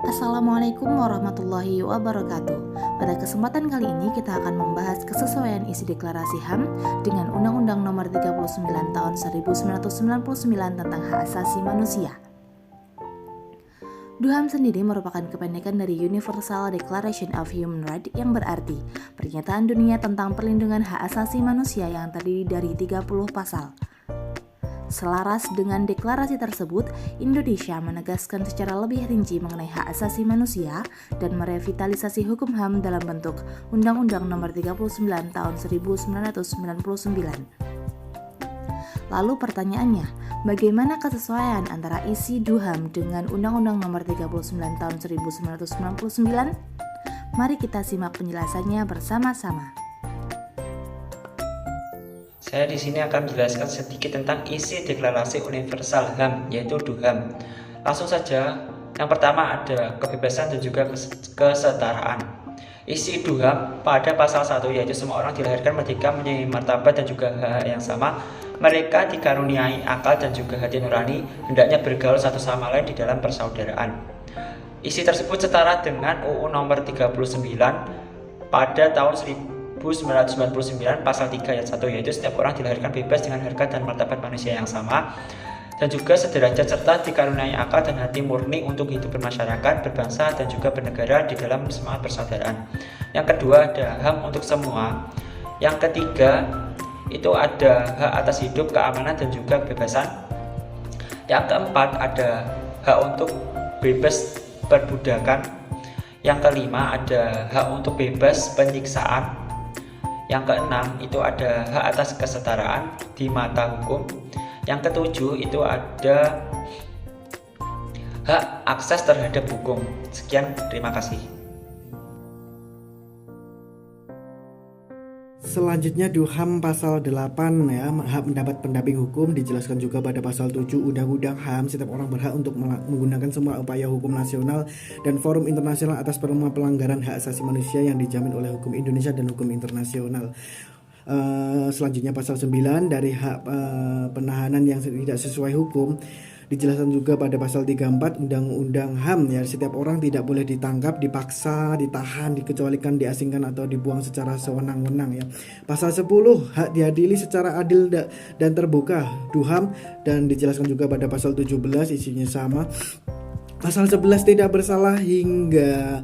Assalamualaikum warahmatullahi wabarakatuh. Pada kesempatan kali ini kita akan membahas kesesuaian isi deklarasi HAM dengan Undang-Undang Nomor 39 Tahun 1999 tentang Hak Asasi Manusia. DUHAM sendiri merupakan kependekan dari Universal Declaration of Human Rights yang berarti pernyataan dunia tentang perlindungan hak asasi manusia yang terdiri dari 30 pasal. Selaras dengan deklarasi tersebut, Indonesia menegaskan secara lebih rinci mengenai hak asasi manusia dan merevitalisasi hukum HAM dalam bentuk Undang-Undang Nomor 39 Tahun 1999. Lalu pertanyaannya, bagaimana kesesuaian antara isi DUHAM dengan Undang-Undang Nomor 39 Tahun 1999? Mari kita simak penjelasannya bersama-sama. Saya di sini akan menjelaskan sedikit tentang isi Deklarasi Universal HAM, yaitu DUHAM. Langsung saja, yang pertama ada kebebasan dan juga kesetaraan. Isi DUHAM pada pasal 1 yaitu semua orang dilahirkan merdeka, mempunyai martabat dan juga hak yang sama. Mereka dikaruniai akal dan juga hati nurani, hendaknya bergaul satu sama lain di dalam persaudaraan. Isi tersebut setara dengan UU Nomor 39 pada tahun 1999 pasal 3 ayat 1, yaitu setiap orang dilahirkan bebas dengan harkat dan martabat manusia yang sama dan juga sederajat serta dikaruniai akal dan hati murni untuk hidup bermasyarakat, berbangsa dan juga bernegara di dalam semangat persaudaraan. Yang kedua ada HAM untuk semua. Yang ketiga itu ada hak atas hidup, keamanan dan juga kebebasan. Yang keempat ada hak untuk bebas perbudakan. Yang kelima ada hak untuk bebas penyiksaan. Yang keenam itu ada hak atas kesetaraan di mata hukum. Yang ketujuh itu ada hak akses terhadap hukum. Sekian, terima kasih. Selanjutnya DUHAM pasal 8 ya, hak mendapat pendamping hukum dijelaskan juga pada pasal 7 Undang-Undang HAM. Setiap orang berhak untuk menggunakan semua upaya hukum nasional dan forum internasional atas pelanggaran hak asasi manusia yang dijamin oleh hukum Indonesia dan hukum internasional. Selanjutnya pasal 9 dari hak penahanan yang tidak sesuai hukum dijelaskan juga pada pasal 34 Undang-Undang HAM ya, setiap orang tidak boleh ditangkap, dipaksa, ditahan, dikecualikan, diasingkan atau dibuang secara sewenang-wenang ya. Pasal 10 hak diadili secara adil dan terbuka DUHAM, dan dijelaskan juga pada pasal 17 isinya sama. Pasal 11 tidak bersalah hingga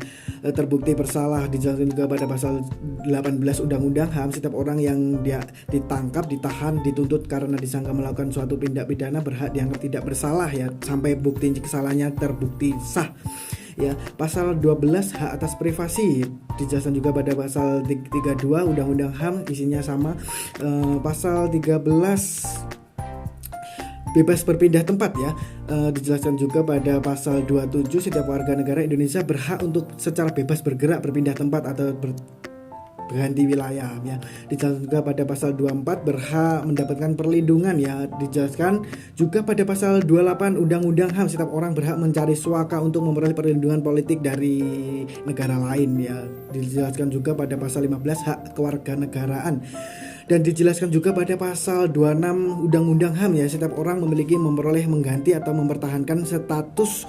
terbukti bersalah dijelaskan juga pada pasal 18 Undang-Undang HAM. Setiap orang yang ditangkap, ditahan, dituntut karena disangka melakukan suatu tindak pidana berhak dianggap tidak bersalah ya, sampai bukti kesalahannya terbukti sah. Ya, pasal 12 hak atas privasi dijelaskan juga pada pasal 32 Undang-Undang HAM, isinya sama. Pasal 13 bebas berpindah tempat ya, dijelaskan juga pada pasal 27 setiap warga negara Indonesia berhak untuk secara bebas bergerak, berpindah tempat atau berganti wilayah ya. Dijelaskan juga pada pasal 24 berhak mendapatkan perlindungan ya. Dijelaskan juga pada pasal 28 Undang-Undang HAM, setiap orang berhak mencari suaka untuk memperoleh perlindungan politik dari negara lain ya. Dijelaskan juga pada pasal 15 hak kewarganegaraan. Dan dijelaskan juga pada pasal 26 Undang-Undang HAM ya, setiap orang memperoleh mengganti atau mempertahankan status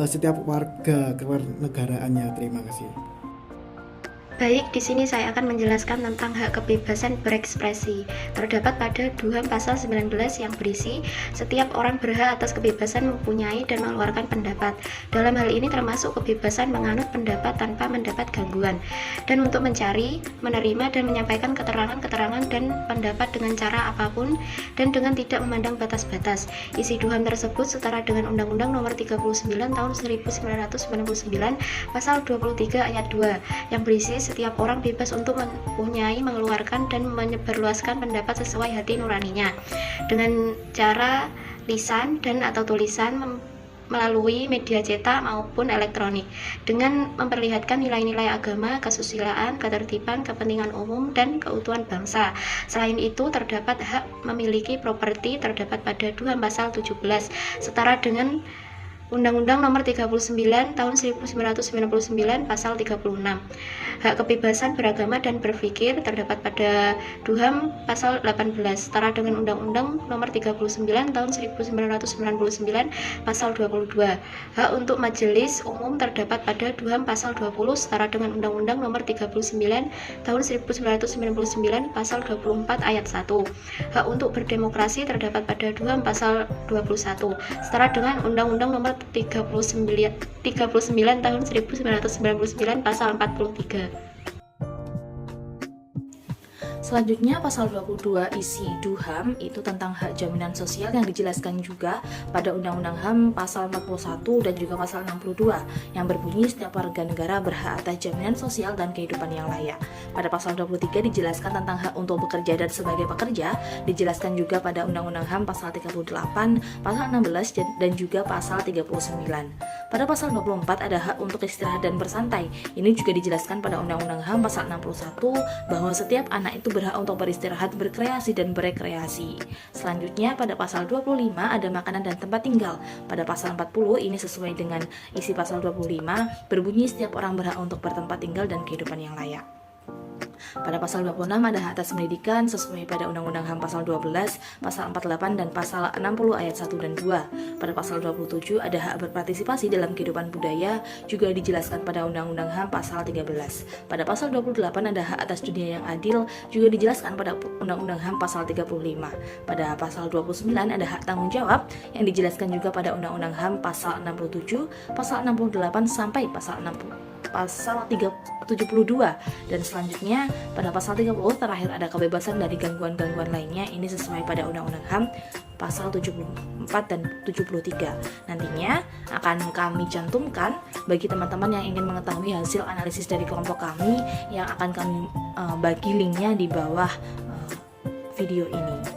setiap warga kewarganegaraannya. Terima kasih. Baik, di sini saya akan menjelaskan tentang hak kebebasan berekspresi. Terdapat pada DUHAM pasal 19 yang berisi setiap orang berhak atas kebebasan mempunyai dan mengeluarkan pendapat. Dalam hal ini termasuk kebebasan menganut pendapat tanpa mendapat gangguan, dan untuk mencari, menerima dan menyampaikan keterangan-keterangan dan pendapat dengan cara apapun dan dengan tidak memandang batas-batas. Isi DUHAM tersebut setara dengan Undang-Undang Nomor 39 Tahun 1999 pasal 23 ayat 2 yang berisi setiap orang bebas untuk mempunyai, mengeluarkan dan menyebarluaskan pendapat sesuai hati nuraninya dengan cara lisan dan atau tulisan melalui media cetak maupun elektronik, dengan memperlihatkan nilai-nilai agama, kesusilaan, ketertiban, kepentingan umum, dan keutuhan bangsa. Selain itu, terdapat hak memiliki properti terdapat pada DUHAM pasal 17 setara dengan Undang-Undang Nomor 39 Tahun 1999 Pasal 36. Hak kebebasan beragama dan berpikir terdapat pada DUHAM Pasal 18 setara dengan Undang-Undang Nomor 39 Tahun 1999 Pasal 22. Hak untuk majelis umum terdapat pada DUHAM Pasal 20 setara dengan Undang-Undang Nomor 39 Tahun 1999 Pasal 24 Ayat 1. Hak untuk berdemokrasi terdapat pada DUHAM Pasal 21 setara dengan Undang-Undang Nomor 39 Tahun 1999 Pasal 43. Selanjutnya pasal 22 isi DUHAM itu tentang hak jaminan sosial yang dijelaskan juga pada Undang-Undang HAM pasal 41 dan juga pasal 62 yang berbunyi setiap warga negara berhak atas jaminan sosial dan kehidupan yang layak. Pada pasal 23 dijelaskan tentang hak untuk bekerja dan sebagai pekerja, dijelaskan juga pada Undang-Undang HAM pasal 38, pasal 16 dan juga pasal 39. Pada pasal 24 ada hak untuk istirahat dan bersantai. Ini juga dijelaskan pada Undang-Undang HAM pasal 61 bahwa setiap anak itu berhak untuk beristirahat, berkreasi, dan berekreasi. Selanjutnya pada pasal 25 ada makanan dan tempat tinggal. Pada pasal 40 ini sesuai dengan isi pasal 25 berbunyi setiap orang berhak untuk bertempat tinggal dan kehidupan yang layak. Pada pasal 26 ada hak atas pendidikan sesuai pada Undang-Undang HAM pasal 12, pasal 48 dan pasal 60 ayat 1 dan 2. Pada pasal 27 ada hak berpartisipasi dalam kehidupan budaya juga dijelaskan pada Undang-Undang HAM pasal 13. Pada pasal 28 ada hak atas dunia yang adil juga dijelaskan pada Undang-Undang HAM pasal 35. Pada pasal 29 ada hak tanggung jawab yang dijelaskan juga pada Undang-Undang HAM pasal 67, pasal 68 sampai pasal 72 dan selanjutnya pada pasal 30 terakhir ada kebebasan dari gangguan-gangguan lainnya. Ini sesuai pada Undang-Undang HAM pasal 74 dan 73. Nantinya akan kami cantumkan bagi teman-teman yang ingin mengetahui hasil analisis dari kelompok kami yang akan kami bagi linknya di bawah video ini.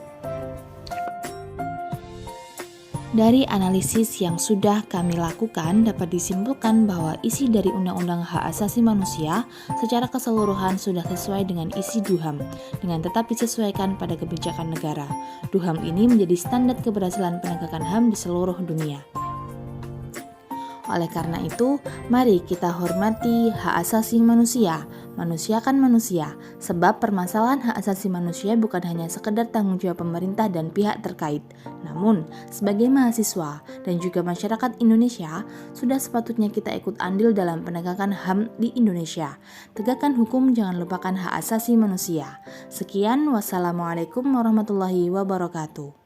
Dari analisis yang sudah kami lakukan, dapat disimpulkan bahwa isi dari Undang-Undang Hak Asasi Manusia secara keseluruhan sudah sesuai dengan isi DUHAM, dengan tetap disesuaikan pada kebijakan negara. DUHAM ini menjadi standar keberhasilan penegakan HAM di seluruh dunia. Oleh karena itu, mari kita hormati hak asasi manusia. Manusia kan manusia, sebab permasalahan hak asasi manusia bukan hanya sekedar tanggung jawab pemerintah dan pihak terkait. Namun, sebagai mahasiswa dan juga masyarakat Indonesia, sudah sepatutnya kita ikut andil dalam penegakan HAM di Indonesia. Tegakkan hukum, jangan lupakan hak asasi manusia. Sekian, wassalamualaikum warahmatullahi wabarakatuh.